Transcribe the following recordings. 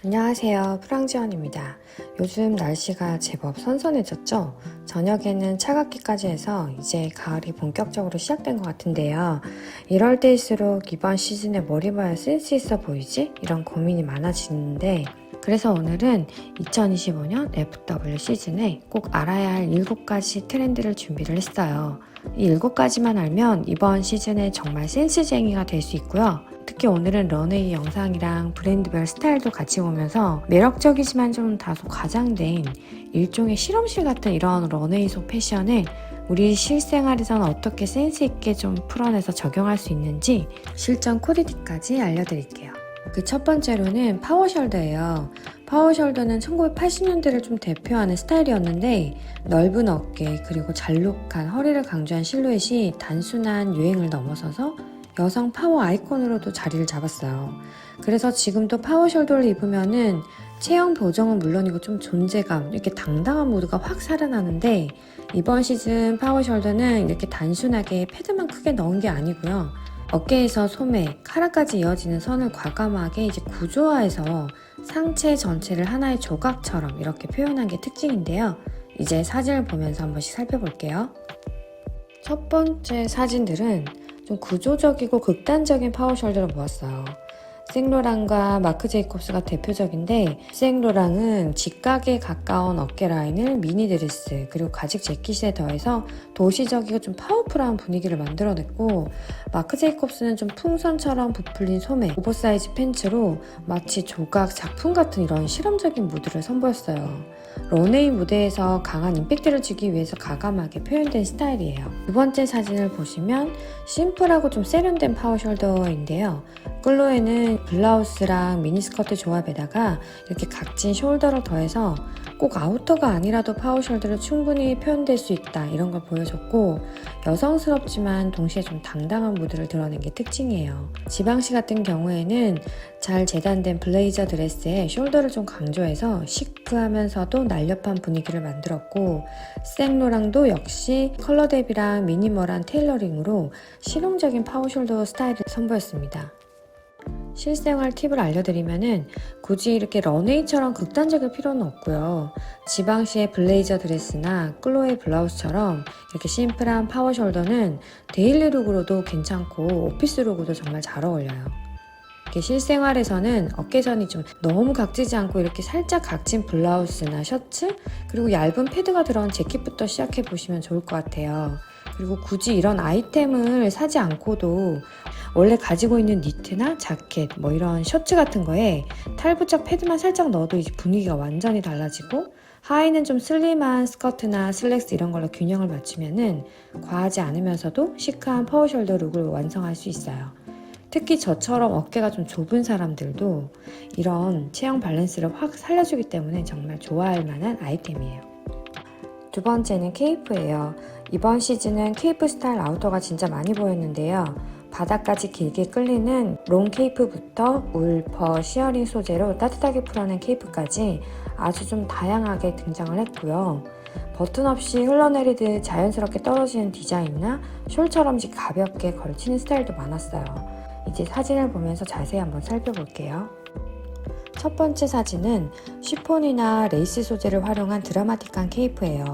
안녕하세요. 프랑지원입니다. 요즘 날씨가 제법 선선해졌죠? 저녁에는 차갑기까지 해서 이제 가을이 본격적으로 시작된 것 같은데요. 이럴 때일수록 이번 시즌에 뭘 입어야 센스 있어 보이지? 이런 고민이 많아지는데 그래서 오늘은 2025년 FW 시즌에 꼭 알아야 할 7가지 트렌드를 준비를 했어요. 이 7가지만 알면 이번 시즌에 정말 센스쟁이가 될 수 있고요. 특히 오늘은 런웨이 영상이랑 브랜드별 스타일도 같이 보면서 매력적이지만 좀 다소 과장된 일종의 실험실 같은 이런 런웨이 속 패션을 우리 실생활에서는 어떻게 센스 있게 좀 풀어내서 적용할 수 있는지 실전 코디까지 알려드릴게요. 그 첫 번째로는 파워숄더예요. 파워숄더는 1980년대를 좀 대표하는 스타일이었는데 넓은 어깨 그리고 잘록한 허리를 강조한 실루엣이 단순한 유행을 넘어서서 여성 파워 아이콘으로도 자리를 잡았어요. 그래서 지금도 파워숄더를 입으면은 체형 보정은 물론이고 좀 존재감, 이렇게 당당한 무드가 확 살아나는데 이번 시즌 파워숄더는 이렇게 단순하게 패드만 크게 넣은 게 아니고요. 어깨에서 소매, 카라까지 이어지는 선을 과감하게 이제 구조화해서 상체 전체를 하나의 조각처럼 이렇게 표현한 게 특징인데요. 이제 사진을 보면서 한 번씩 살펴볼게요. 첫 번째 사진들은 좀 구조적이고 극단적인 파워숄더를 모았어요. 생로랑과 마크 제이콥스가 대표적인데 생로랑은 직각에 가까운 어깨 라인을 미니 드레스 그리고 가죽 재킷에 더해서 도시적이고 좀 파워풀한 분위기를 만들어냈고 마크 제이콥스는 좀 풍선처럼 부풀린 소매, 오버사이즈 팬츠로 마치 조각 작품 같은 이런 실험적인 무드를 선보였어요. 런웨이 무대에서 강한 임팩트를 주기 위해서 가감하게 표현된 스타일이에요. 두 번째 사진을 보시면 심플하고 좀 세련된 파워숄더인데요. 끌로에는 블라우스랑 미니스커트 조합에다가 이렇게 각진 숄더를 더해서 꼭 아우터가 아니라도 파워숄더를 충분히 표현될 수 있다 이런 걸 보여줬고 여성스럽지만 동시에 좀 당당한 무드를 드러낸 게 특징이에요. 지방시 같은 경우에는 잘 재단된 블레이저 드레스에 숄더를 좀 강조해서 시크하면서도 날렵한 분위기를 만들었고 생로랑도 역시 컬러 대비랑 미니멀한 테일러링으로 실용적인 파워숄더 스타일을 선보였습니다. 실생활 팁을 알려드리면은 굳이 이렇게 런웨이처럼 극단적일 필요는 없고요. 지방시의 블레이저 드레스나 클로에 블라우스처럼 이렇게 심플한 파워숄더는 데일리 룩으로도 괜찮고 오피스 룩으로도 정말 잘 어울려요. 이렇게 실생활에서는 어깨선이 좀 너무 각지지 않고 이렇게 살짝 각진 블라우스나 셔츠 그리고 얇은 패드가 들어간 재킷부터 시작해 보시면 좋을 것 같아요. 그리고 굳이 이런 아이템을 사지 않고도 원래 가지고 있는 니트나 자켓 뭐 이런 셔츠 같은 거에 탈부착 패드만 살짝 넣어도 이제 분위기가 완전히 달라지고 하의는 좀 슬림한 스커트나 슬랙스 이런 걸로 균형을 맞추면은 과하지 않으면서도 시크한 파워숄더 룩을 완성할 수 있어요. 특히 저처럼 어깨가 좀 좁은 사람들도 이런 체형 밸런스를 확 살려주기 때문에 정말 좋아할 만한 아이템이에요. 두 번째는 케이프예요. 이번 시즌은 케이프 스타일 아우터가 진짜 많이 보였는데요. 바닥까지 길게 끌리는 롱 케이프부터 울, 퍼, 시어링 소재로 따뜻하게 풀어낸 케이프까지 아주 좀 다양하게 등장을 했고요. 버튼 없이 흘러내리듯 자연스럽게 떨어지는 디자인이나 숄처럼 가볍게 걸치는 스타일도 많았어요. 이제 사진을 보면서 자세히 한번 살펴볼게요. 첫 번째 사진은 쉬폰이나 레이스 소재를 활용한 드라마틱한 케이프예요.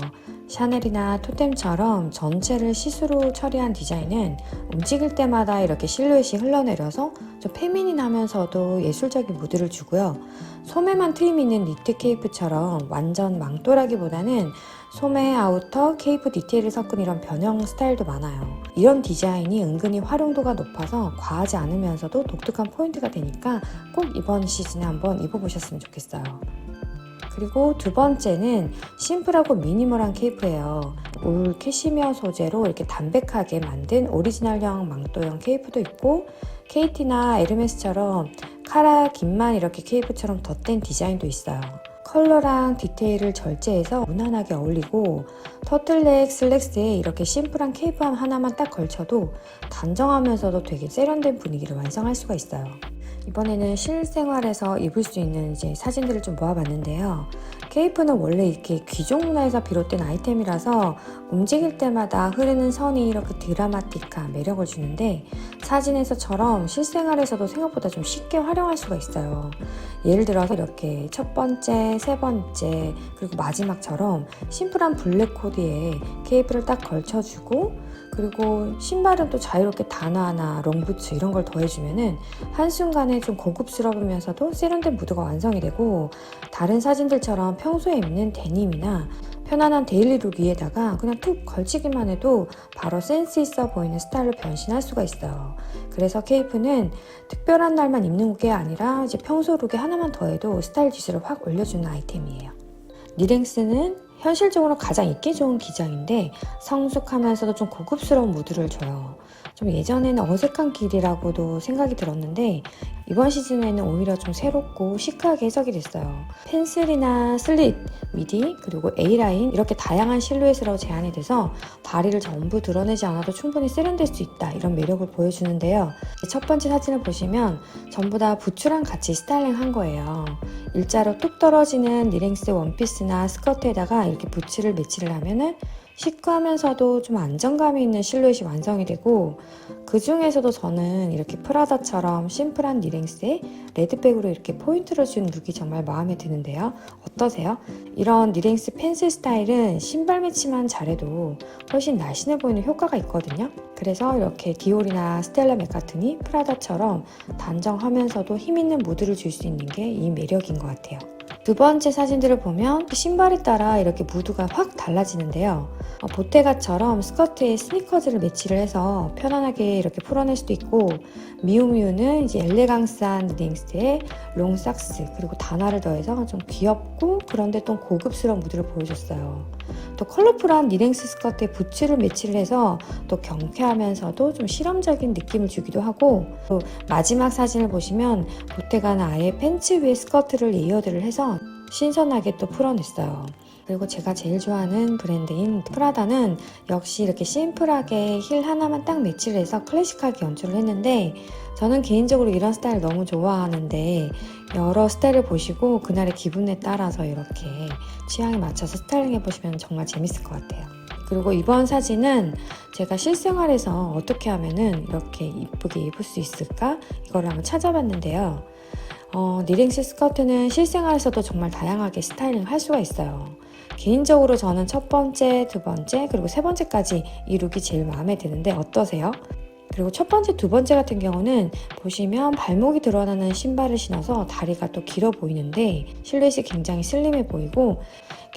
샤넬이나 토템처럼 전체를 시스루 처리한 디자인은 움직일 때마다 이렇게 실루엣이 흘러내려서 좀 페미닌하면서도 예술적인 무드를 주고요. 소매만 트임 있는 니트 케이프처럼 완전 망토라기보다는 소매, 아우터, 케이프 디테일을 섞은 이런 변형 스타일도 많아요. 이런 디자인이 은근히 활용도가 높아서 과하지 않으면서도 독특한 포인트가 되니까 꼭 이번 시즌에 한번 입어보셨으면 좋겠어요. 그리고 두 번째는 심플하고 미니멀한 케이프예요. 울 캐시미어 소재로 이렇게 담백하게 만든 오리지널형 망토형 케이프도 있고 KT나 에르메스처럼 카라 긴만 이렇게 케이프처럼 덧댄 디자인도 있어요. 컬러랑 디테일을 절제해서 무난하게 어울리고 터틀넥 슬랙스에 이렇게 심플한 케이프 하나만 딱 걸쳐도 단정하면서도 되게 세련된 분위기를 완성할 수가 있어요. 이번에는 실생활에서 입을 수 있는 이제 사진들을 좀 모아봤는데요. 케이프는 원래 이렇게 귀족 문화에서 비롯된 아이템이라서 움직일 때마다 흐르는 선이 이렇게 드라마틱한 매력을 주는데, 사진에서처럼 실생활에서도 생각보다 좀 쉽게 활용할 수가 있어요. 예를 들어서 이렇게 첫 번째, 세 번째, 그리고 마지막처럼 심플한 블랙 코디에 케이프를 딱 걸쳐주고, 그리고 신발은 또 자유롭게 단화나 롱부츠 이런 걸 더해주면은 한순간에 좀 고급스러우면서도 세련된 무드가 완성이 되고, 다른 사진들처럼 평소에 입는 데님이나 편안한 데일리룩 위에다가 그냥 툭 걸치기만 해도 바로 센스 있어 보이는 스타일로 변신할 수가 있어요. 그래서 케이프는 특별한 날만 입는 게 아니라 이제 평소 룩에 하나만 더해도 스타일 지수를 확 올려주는 아이템이에요. 니랭스는 현실적으로 가장 입기 좋은 기장인데 성숙하면서도 좀 고급스러운 무드를 줘요. 좀 예전에는 어색한 길이라고도 생각이 들었는데 이번 시즌에는 오히려 좀 새롭고 시크하게 해석이 됐어요. 펜슬이나 슬릿, 미디, 그리고 A라인 이렇게 다양한 실루엣으로 제한이 돼서 다리를 전부 드러내지 않아도 충분히 세련될 수 있다, 이런 매력을 보여주는데요. 첫 번째 사진을 보시면 전부 다 부츠랑 같이 스타일링 한 거예요. 일자로 뚝 떨어지는 니랭스 원피스나 스커트에다가 이렇게 부츠를 매치를 하면은 시크하면서도 좀 안정감이 있는 실루엣이 완성이 되고, 그 중에서도 저는 이렇게 프라다처럼 심플한 니랭스에 레드백으로 이렇게 포인트를 준 룩이 정말 마음에 드는데요. 어떠세요? 이런 니랭스 펜슬 스타일은 신발 매치만 잘해도 훨씬 날씬해 보이는 효과가 있거든요. 그래서 이렇게 디올이나 스텔라 맥카트니, 프라다처럼 단정하면서도 힘있는 무드를 줄 수 있는 게 이 매력인 것 같아요. 두 번째 사진들을 보면 신발에 따라 이렇게 무드가 확 달라지는데요. 보테가처럼 스커트에 스니커즈를 매치를 해서 편안하게 이렇게 풀어낼 수도 있고, 미우미우는 이제 엘레강스한 니랭스에 롱삭스 그리고 단화를 더해서 좀 귀엽고 그런데 또 고급스러운 무드를 보여줬어요. 또 컬러풀한 니랭스 스커트에 부츠를 매치를 해서 또 경쾌하면서도 좀 실험적인 느낌을 주기도 하고, 또 마지막 사진을 보시면 보테가는 아예 팬츠 위에 스커트를 레이어드를 해서 신선하게 또 풀어냈어요. 그리고 제가 제일 좋아하는 브랜드인 프라다는 역시 이렇게 심플하게 힐 하나만 딱 매치를 해서 클래식하게 연출을 했는데, 저는 개인적으로 이런 스타일 너무 좋아하는데 여러 스타일을 보시고 그날의 기분에 따라서 이렇게 취향에 맞춰서 스타일링 해보시면 정말 재밌을 것 같아요. 그리고 이번 사진은 제가 실생활에서 어떻게 하면은 이렇게 이쁘게 입을 수 있을까? 이거를 한번 찾아봤는데요. 니랭스 스커트는 실생활에서도 정말 다양하게 스타일링 할 수가 있어요. 개인적으로 저는 첫 번째, 두 번째, 그리고 세 번째까지 이 룩이 제일 마음에 드는데 어떠세요? 그리고 첫 번째, 두 번째 같은 경우는 보시면 발목이 드러나는 신발을 신어서 다리가 또 길어 보이는데 실루엣이 굉장히 슬림해 보이고,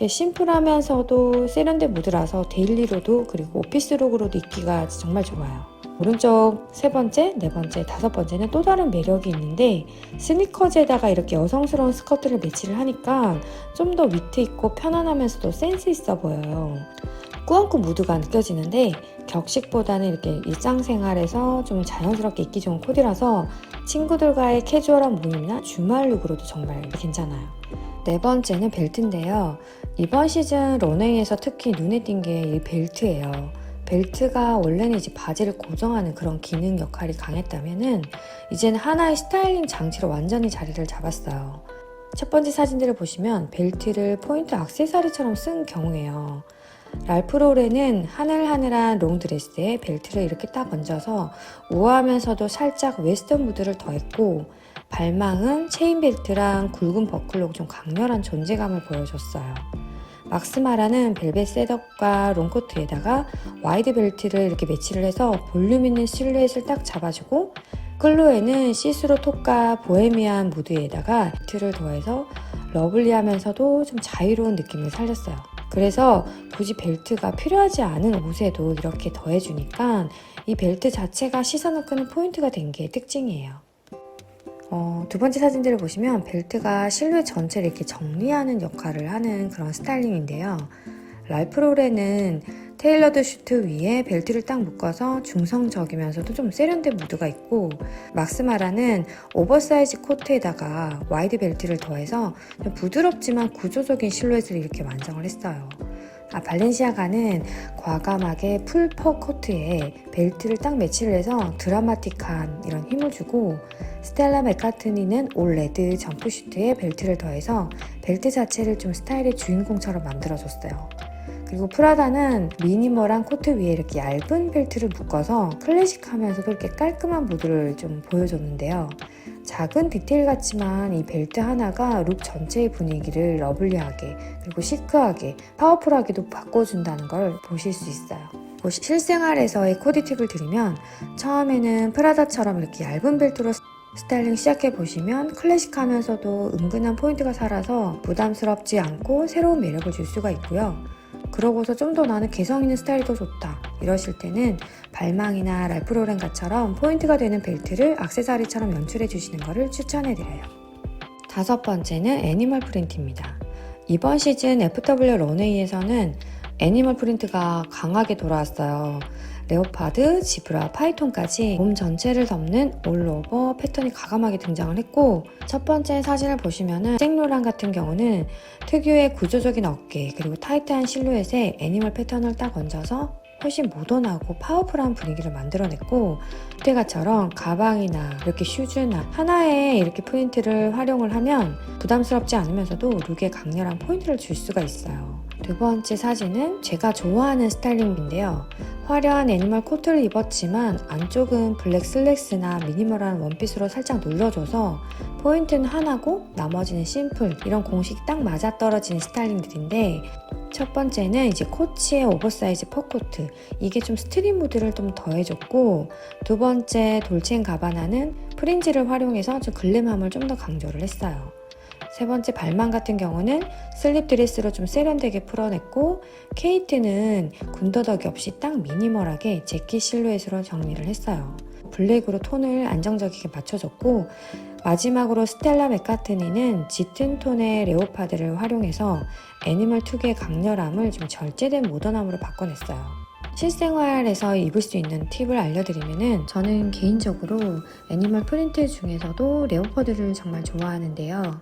심플하면서도 세련된 무드라서 데일리로도 그리고 오피스룩으로도 입기가 정말 좋아요. 오른쪽 세 번째, 네 번째, 다섯 번째는 또 다른 매력이 있는데, 스니커즈에다가 이렇게 여성스러운 스커트를 매치를 하니까 좀 더 위트 있고 편안하면서도 센스 있어 보여요. 꾸안꾸 무드가 느껴지는데 격식보다는 이렇게 일상생활에서 좀 자연스럽게 입기 좋은 코디라서 친구들과의 캐주얼한 모임이나 주말 룩으로도 정말 괜찮아요. 네 번째는 벨트인데요. 이번 시즌 런웨이에서 특히 눈에 띈 게 이 벨트예요. 벨트가 원래는 이제 바지를 고정하는 그런 기능 역할이 강했다면은 이제는 하나의 스타일링 장치로 완전히 자리를 잡았어요. 첫 번째 사진들을 보시면 벨트를 포인트 액세서리처럼 쓴 경우에요. 랄프 로렌은 하늘하늘한 롱드레스에 벨트를 이렇게 딱 얹어서 우아하면서도 살짝 웨스턴 무드를 더했고, 발망은 체인벨트랑 굵은 버클로 좀 강렬한 존재감을 보여줬어요. 막스마라는 벨벳 셋업과 롱코트에다가 와이드 벨트를 이렇게 매치를 해서 볼륨 있는 실루엣을 딱 잡아주고, 클로에는 시스루 톱과 보헤미안 무드에다가 벨트를 더해서 러블리하면서도 좀 자유로운 느낌을 살렸어요. 그래서 굳이 벨트가 필요하지 않은 옷에도 이렇게 더해주니까 이 벨트 자체가 시선을 끄는 포인트가 된 게 특징이에요. 두 번째 사진들을 보시면 벨트가 실루엣 전체를 이렇게 정리하는 역할을 하는 그런 스타일링인데요. 랄프 로렌은 테일러드 슈트 위에 벨트를 딱 묶어서 중성적이면서도 좀 세련된 무드가 있고, 막스마라는 오버사이즈 코트에다가 와이드 벨트를 더해서 부드럽지만 구조적인 실루엣을 이렇게 완성을 했어요. 발렌시아가는 과감하게 풀퍼 코트에 벨트를 딱 매치를 해서 드라마틱한 이런 힘을 주고, 스텔라 맥카트니는 올 레드 점프슈트에 벨트를 더해서 벨트 자체를 좀 스타일의 주인공처럼 만들어줬어요. 그리고 프라다는 미니멀한 코트 위에 이렇게 얇은 벨트를 묶어서 클래식하면서도 이렇게 깔끔한 무드를 좀 보여줬는데요. 작은 디테일 같지만 이 벨트 하나가 룩 전체의 분위기를 러블리하게, 그리고 시크하게, 파워풀하게도 바꿔준다는 걸 보실 수 있어요. 실생활에서의 코디 팁을 드리면, 처음에는 프라다처럼 이렇게 얇은 벨트로 스타일링 시작해 보시면 클래식하면서도 은근한 포인트가 살아서 부담스럽지 않고 새로운 매력을 줄 수가 있고요. 그러고서 좀 더 나는 개성 있는 스타일이 더 좋다 이러실 때는 발망이나 랄프 로렌가처럼 포인트가 되는 벨트를 액세서리처럼 연출해 주시는 것을 추천해 드려요. 5번째는 애니멀 프린트입니다. 이번 시즌 FW 런웨이에서는 애니멀 프린트가 강하게 돌아왔어요. 레오파드, 지브라, 파이톤까지 몸 전체를 덮는 올오버 패턴이 과감하게 등장을 했고, 첫 번째 사진을 보시면은 생로랑 같은 경우는 특유의 구조적인 어깨 그리고 타이트한 실루엣에 애니멀 패턴을 딱 얹어서 훨씬 모던하고 파워풀한 분위기를 만들어냈고, 그때가처럼 가방이나 이렇게 슈즈나 하나에 이렇게 프린트를 활용을 하면 부담스럽지 않으면서도 룩에 강렬한 포인트를 줄 수가 있어요. 두 번째 사진은 제가 좋아하는 스타일링인데요. 화려한 애니멀 코트를 입었지만 안쪽은 블랙 슬랙스나 미니멀한 원피스로 살짝 눌러줘서 포인트는 하나고 나머지는 심플, 이런 공식이 딱 맞아떨어지는 스타일링들인데, 첫 번째는 이제 코치의 오버사이즈 퍼코트, 이게 좀 스트릿 무드를 좀 더해줬고, 두 번째 돌체앤가바나는 프린지를 활용해서 좀 글램함을 좀 더 강조를 했어요. 세 번째 발망 같은 경우는 슬립 드레스로 좀 세련되게 풀어냈고, 케이트는 군더더기 없이 딱 미니멀하게 재킷 실루엣으로 정리를 했어요. 블랙으로 톤을 안정적이게 맞춰줬고, 마지막으로 스텔라 맥카트니는 짙은 톤의 레오파드를 활용해서 애니멀 특유의 강렬함을 좀 절제된 모던함으로 바꿔냈어요. 실생활에서 입을 수 있는 팁을 알려드리면은, 저는 개인적으로 애니멀 프린트 중에서도 레오파드를 정말 좋아하는데요.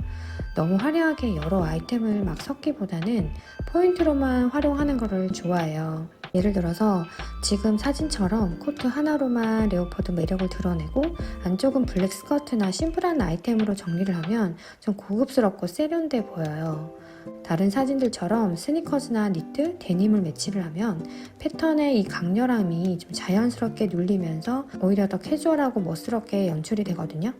너무 화려하게 여러 아이템을 막 섞기보다는 포인트로만 활용하는 거를 좋아해요. 예를 들어서 지금 사진처럼 코트 하나로만 레오파드 매력을 드러내고 안쪽은 블랙 스커트나 심플한 아이템으로 정리를 하면 좀 고급스럽고 세련돼 보여요. 다른 사진들처럼 스니커즈나 니트, 데님을 매치를 하면 패턴의 이 강렬함이 좀 자연스럽게 눌리면서 오히려 더 캐주얼하고 멋스럽게 연출이 되거든요.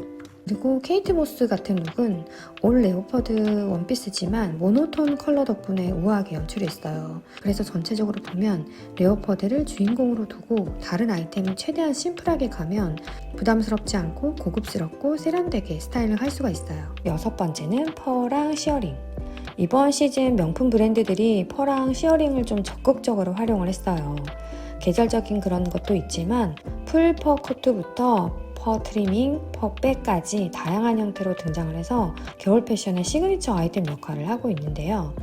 그리고 케이트 모스 같은 룩은 올 레오파드 원피스지만 모노톤 컬러 덕분에 우아하게 연출했어요. 그래서 전체적으로 보면 레오파드를 주인공으로 두고 다른 아이템은 최대한 심플하게 가면 부담스럽지 않고 고급스럽고 세련되게 스타일을 할 수가 있어요. 6번째는 펄랑 시어링. 이번 시즌 명품 브랜드들이 펄랑 시어링을 좀 적극적으로 활용을 했어요. 계절적인 그런 것도 있지만 풀퍼 코트부터 퍼 트리밍, 퍼 백까지 다양한 형태로 등장을 해서 겨울 패션의 시그니처 아이템 역할을 하고 있는데요.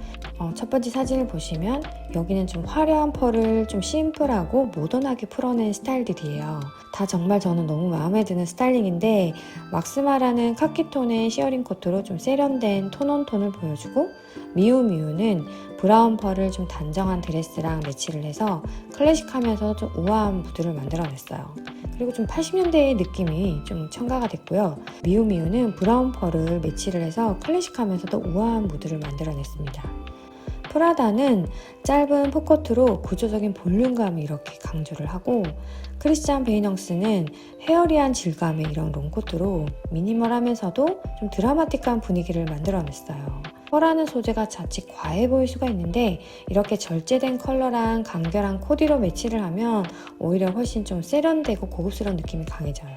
첫 번째 사진을 보시면 여기는 좀 화려한 펄을 좀 심플하고 모던하게 풀어낸 스타일들이에요. 다 정말 저는 너무 마음에 드는 스타일링인데, 막스마라는 카키톤의 시어링 코트로 좀 세련된 톤온톤을 보여주고, 미우미우는 브라운 펄을 좀 단정한 드레스랑 매치를 해서 클래식하면서 좀 우아한 무드를 만들어냈어요. 그리고 좀 80년대의 느낌이 좀 첨가가 됐고요. 미우미우는 브라운 펄을 매치를 해서 클래식하면서도 우아한 무드를 만들어냈습니다. 프라다는 짧은 풋코트로 구조적인 볼륨감을 이렇게 강조를 하고, 크리스찬 베이넝스는 헤어리한 질감의 이런 롱코트로 미니멀하면서도 좀 드라마틱한 분위기를 만들어냈어요. 펄하는 소재가 자칫 과해 보일 수가 있는데, 이렇게 절제된 컬러랑 간결한 코디로 매치를 하면 오히려 훨씬 좀 세련되고 고급스러운 느낌이 강해져요.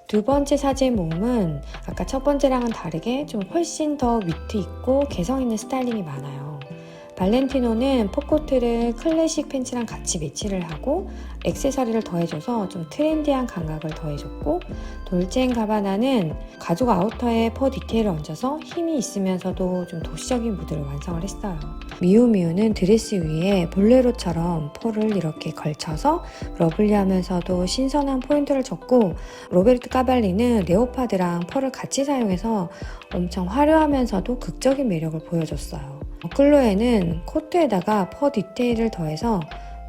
두 번째 사진 몸은 아까 첫 번째랑은 다르게 좀 훨씬 더 위트 있고 개성 있는 스타일링이 많아요. 발렌티노는 풋코트를 클래식 팬츠랑 같이 매치를 하고 액세서리를 더해줘서 좀 트렌디한 감각을 더해줬고, 돌체앤가바나는 가죽 아우터에 퍼 디테일을 얹어서 힘이 있으면서도 좀 도시적인 무드를 완성을 했어요. 미우미우는 드레스 위에 볼레로처럼 펄을 이렇게 걸쳐서 러블리하면서도 신선한 포인트를 줬고, 로베르트 까발리는 레오파드랑 펄을 같이 사용해서 엄청 화려하면서도 극적인 매력을 보여줬어요. 클로에는 코트에다가 퍼 디테일을 더해서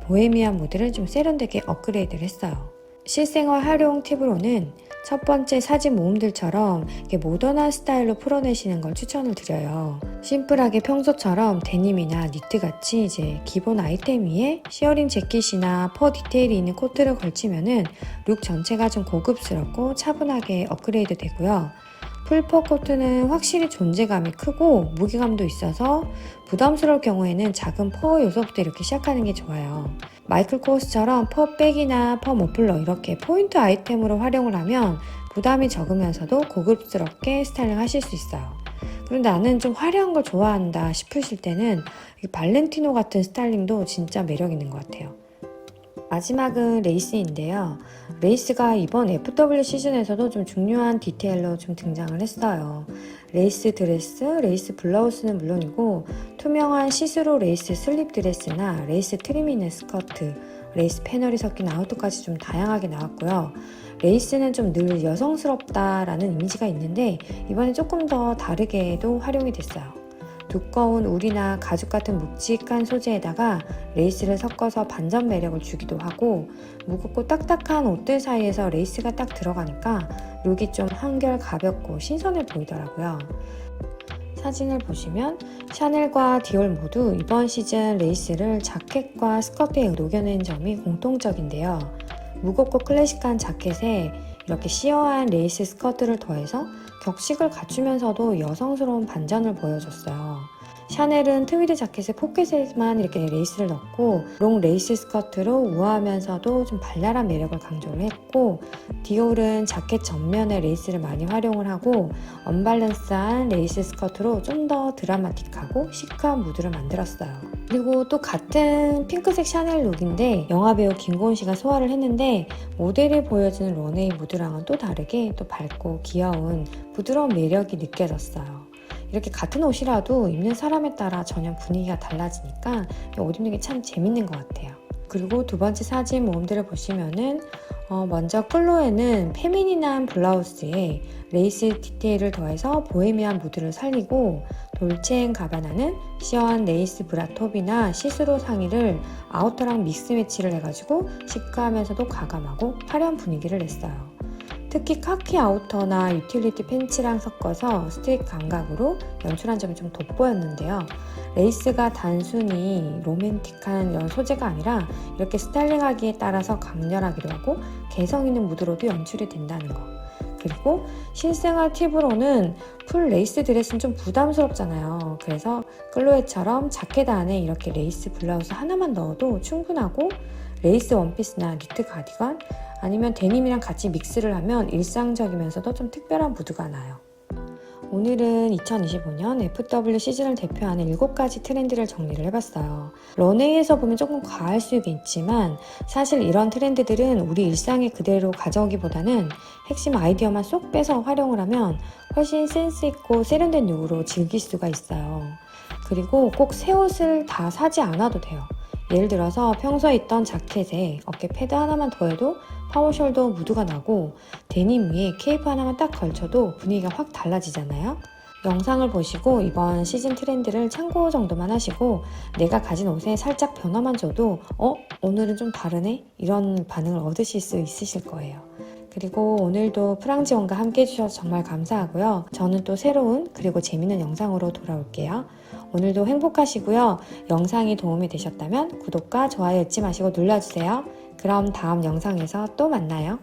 보헤미안 무드를 좀 세련되게 업그레이드를 했어요. 실생활 활용 팁으로는 첫 번째 사진 모음들처럼 이렇게 모던한 스타일로 풀어내시는 걸 추천을 드려요. 심플하게 평소처럼 데님이나 니트같이 이제 기본 아이템 위에 시어링 재킷이나 퍼 디테일이 있는 코트를 걸치면은 룩 전체가 좀 고급스럽고 차분하게 업그레이드 되고요. 풀퍼 코트는 확실히 존재감이 크고 무게감도 있어서 부담스러울 경우에는 작은 퍼 요소부터 이렇게 시작하는 게 좋아요. 마이클 코스처럼 퍼 백이나 퍼 머플러 이렇게 포인트 아이템으로 활용을 하면 부담이 적으면서도 고급스럽게 스타일링 하실 수 있어요. 그런데 나는 좀 화려한 걸 좋아한다 싶으실 때는 이 발렌티노 같은 스타일링도 진짜 매력 있는 것 같아요. 마지막은 레이스인데요. 레이스가 이번 FW 시즌에서도 좀 중요한 디테일로 좀 등장을 했어요. 레이스 드레스, 레이스 블라우스는 물론이고 투명한 시스루 레이스 슬립 드레스나 레이스 트림 있는 스커트, 레이스 패널이 섞인 아우터까지 좀 다양하게 나왔고요. 레이스는 좀 늘 여성스럽다라는 이미지가 있는데 이번에 조금 더 다르게도 활용이 됐어요. 두꺼운 울이나 가죽 같은 묵직한 소재에다가 레이스를 섞어서 반전 매력을 주기도 하고 무겁고 딱딱한 옷들 사이에서 레이스가 딱 들어가니까 룩이 좀 한결 가볍고 신선해 보이더라고요. 사진을 보시면 샤넬과 디올 모두 이번 시즌 레이스를 자켓과 스커트에 녹여낸 점이 공통적인데요. 무겁고 클래식한 자켓에 이렇게 시어한 레이스 스커트를 더해서 격식을 갖추면서도 여성스러운 반전을 보여줬어요. 샤넬은 트위드 자켓에 포켓에만 이렇게 레이스를 넣고 롱 레이스 스커트로 우아하면서도 좀 발랄한 매력을 강조를 했고, 디올은 자켓 전면에 레이스를 많이 활용을 하고 언밸런스한 레이스 스커트로 좀 더 드라마틱하고 시크한 무드를 만들었어요. 그리고 또 같은 핑크색 샤넬 룩인데 영화배우 김고은 씨가 소화를 했는데 모델이 보여주는 런웨이 무드랑은 또 다르게 또 밝고 귀여운 부드러운 매력이 느껴졌어요. 이렇게 같은 옷이라도 입는 사람에 따라 전혀 분위기가 달라지니까 옷 입는 게 참 재밌는 것 같아요. 그리고 두 번째 사진 모음들을 보시면은 먼저 클로에는 페미닌한 블라우스에 레이스 디테일을 더해서 보헤미안 무드를 살리고, 돌체앤가바나는 시어한 레이스 브라 톱이나 시스루 상의를 아우터랑 믹스 매치를 해가지고 시크하면서도 과감하고 화려한 분위기를 냈어요. 특히 카키 아우터나 유틸리티 팬츠랑 섞어서 스트릿 감각으로 연출한 점이 좀 돋보였는데요. 레이스가 단순히 로맨틱한 이런 소재가 아니라 이렇게 스타일링하기에 따라서 강렬하기도 하고 개성 있는 무드로도 연출이 된다는 거. 그리고 실생활 팁으로는 풀 레이스 드레스는 좀 부담스럽잖아요. 그래서 클로에처럼 자켓 안에 이렇게 레이스 블라우스 하나만 넣어도 충분하고, 레이스 원피스나 니트 가디건 아니면 데님이랑 같이 믹스를 하면 일상적이면서도 좀 특별한 무드가 나요. 오늘은 2025년 FW 시즌을 대표하는 7가지 트렌드를 정리를 해봤어요. 런웨이에서 보면 조금 과할 수 있지만 사실 이런 트렌드들은 우리 일상에 그대로 가져오기보다는 핵심 아이디어만 쏙 빼서 활용을 하면 훨씬 센스있고 세련된 룩으로 즐길 수가 있어요. 그리고 꼭 새 옷을 다 사지 않아도 돼요. 예를 들어서 평소에 있던 자켓에 어깨 패드 하나만 더해도 파워숄더 무드가 나고, 데님 위에 케이프 하나만 딱 걸쳐도 분위기가 확 달라지잖아요. 영상을 보시고 이번 시즌 트렌드를 참고 정도만 하시고 내가 가진 옷에 살짝 변화만 줘도 오늘은 좀 다르네? 이런 반응을 얻으실 수 있으실 거예요. 그리고 오늘도 프랑지원과 함께 해주셔서 정말 감사하고요. 저는 또 새로운 그리고 재밌는 영상으로 돌아올게요. 오늘도 행복하시고요. 영상이 도움이 되셨다면 구독과 좋아요 잊지 마시고 눌러주세요. 그럼 다음 영상에서 또 만나요.